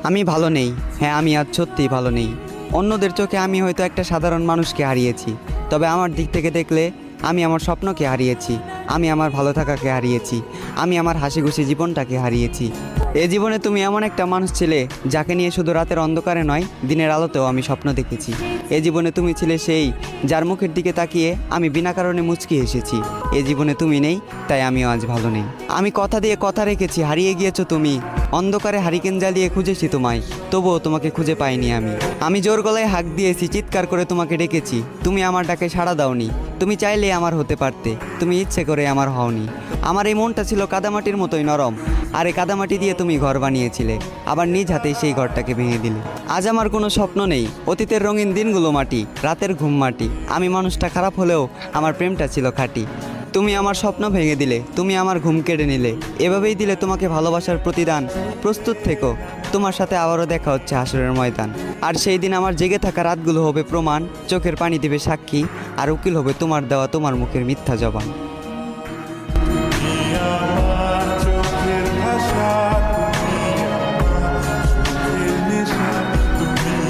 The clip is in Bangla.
আমি ভালো নেই। হ্যাঁ, আমি আজ সত্যিই ভালো নেই। অন্যদের চোখে আমি হয়তো একটা সাধারণ মানুষকে হারিয়েছি, তবে আমার দিক থেকে দেখলে আমি আমার স্বপ্নকে হারিয়েছি, আমি আমার ভালো থাকাকে হারিয়েছি, আমি আমার হাসি খুশি জীবনটাকে হারিয়েছি। এ জীবনে তুমি এমন একটা মানুষ ছিলে যাকে নিয়ে শুধু রাতের অন্ধকারে নয়, দিনের আলোতেও আমি স্বপ্ন দেখেছি। এ জীবনে তুমি ছিলে সেই যার মুখের দিকে তাকিয়ে আমি বিনা কারণে মুচকি এসেছি। এ জীবনে তুমি নেই, তাই আমিও আজ ভালো নেই। আমি কথা দিয়ে কথা রেখেছি, হারিয়ে গিয়েছো তুমি। অন্ধকারে হারিকেন জ্বালিয়ে খুঁজেছি তোমায়, তবুও তোমাকে খুঁজে পাইনি আমি জোর গলায় হাঁক দিয়েছি, চিৎকার করে তোমাকে ডেকেছি, তুমি আমার ডাকে সাড়া দাওনি। তুমি চাইলে আমার হতে পারতে, তুমি ইচ্ছে করে আমার হওনি। আমার এই মনটা ছিল কাদামাটির মতোই নরম, আর এই কাদামাটি দিয়ে তুমি ঘর বানিয়েছিলে, আবার নিজ হাতেই সেই ঘরটাকে ভেঙে দিলে। আজ আমার কোনো স্বপ্ন নেই, অতীতের রঙিন দিনগুলো মাটি, রাতের ঘুম মাটি। আমি মানুষটা খারাপ হলেও আমার প্রেমটা ছিল খাঁটি। তুমি আমার স্বপ্ন ভেঙে দিলে, তুমি আমার ঘুম কেড়ে নিলে, এভাবেই দিলে তোমাকে ভালোবাসার প্রতিদান। প্রস্তুত থেকো, তোমার সাথে আবারও দেখা হচ্ছে হাসরের ময়দান। আর সেই দিন আমার জেগে থাকা রাতগুলো হবে প্রমাণ, চোখের পানি দিবে সাক্ষী, আর উকিল হবে তোমার দেওয়া তোমার মুখের মিথ্যা জবান।